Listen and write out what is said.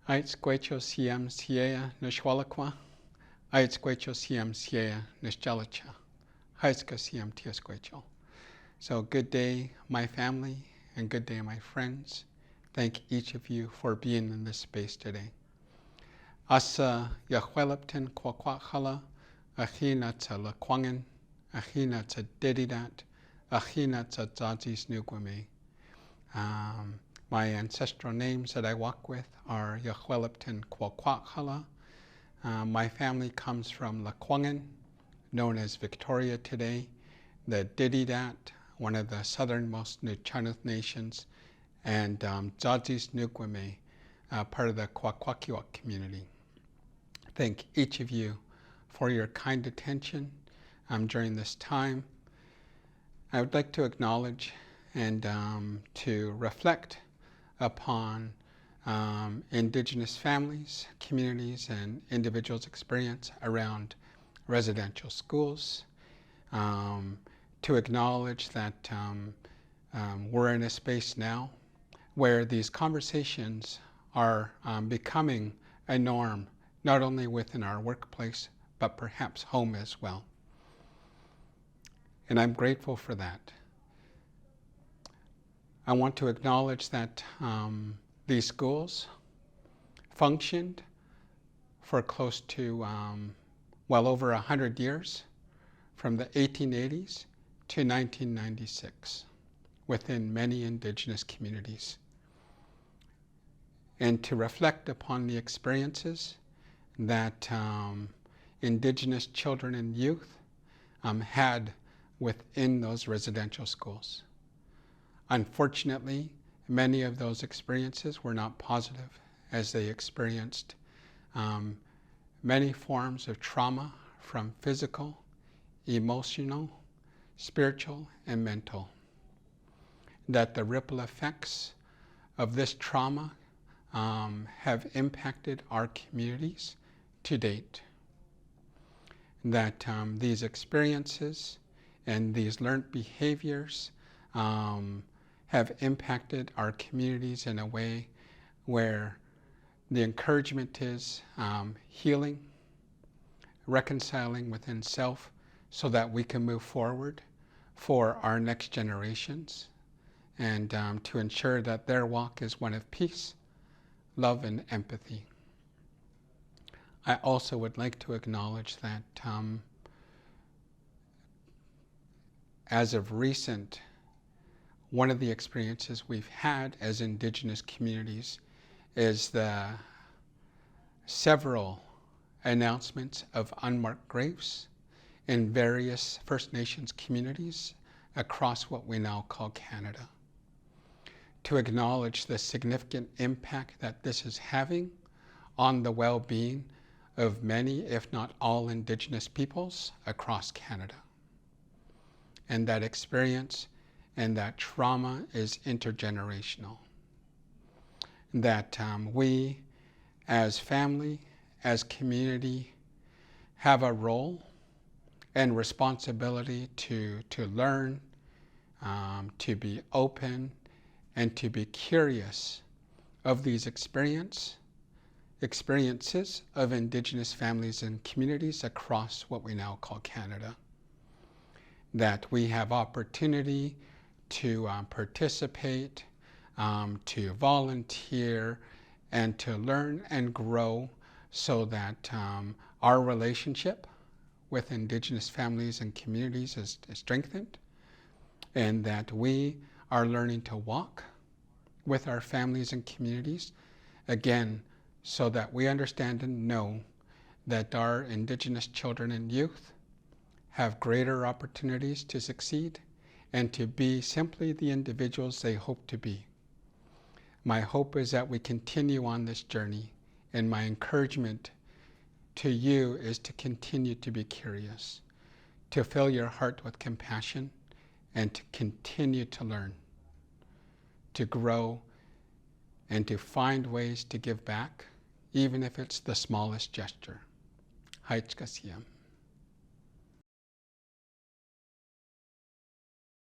Aitzquecho siam siea nishwalakwa. Aitzquecho siam siea nishjalacha. Haitzka siam tiasquecho. So good day, my family, and good day, my friends. Thank each of you for being in this space today. Asa Yuxwelupton kwakwakhala, achina tsa lakwangan, achina tsa dedidat, achina tsa dzadzis nugwame. My ancestral names that I walk with are Yuxwelupton kwakwakhala. My family comes from Lakwangan, known as Victoria today, the Dididat, one of the southernmost Nuchanuth nations, and Dzadzis Nugwame, part of the Kwakwakiwak community. Thank each of you for your kind attention during this time. I would like to acknowledge and to reflect upon Indigenous families, communities, and individuals' experience around residential schools, to acknowledge that we're in a space now where these conversations are becoming a norm, not only within our workplace, but perhaps home as well. And I'm grateful for that. I want to acknowledge that these schools functioned for close to well over 100 years, from the 1880s to 1996, within many Indigenous communities. And to reflect upon the experiences that Indigenous children and youth had within those residential schools. Unfortunately, many of those experiences were not positive, as they experienced many forms of trauma, from physical, emotional, spiritual, and mental. That the ripple effects of this trauma have impacted our communities to date. That these experiences and these learned behaviors have impacted our communities in a way where the encouragement is healing, reconciling within self, so that we can move forward for our next generations, and to ensure that their walk is one of peace, love, and empathy. I also would like to acknowledge that as of recent, one of the experiences we've had as Indigenous communities is the several announcements of unmarked graves in various First Nations communities across what we now call Canada. To acknowledge the significant impact that this is having on the well-being of many, if not all, Indigenous peoples across Canada. And that experience and that trauma is intergenerational. That we, as family, as community, have a role and responsibility to learn, to be open, and to be curious of these experiences of Indigenous families and communities across what we now call Canada. That we have opportunity to participate, to volunteer, and to learn and grow, so that our relationship with Indigenous families and communities is strengthened, and that we are learning to walk with our families and communities, again, so that we understand and know that our Indigenous children and youth have greater opportunities to succeed and to be simply the individuals they hope to be. My hope is that we continue on this journey, and my encouragement to you is to continue to be curious, to fill your heart with compassion, and to continue to learn, to grow, and to find ways to give back, even if it's the smallest gesture. Haitzka siam.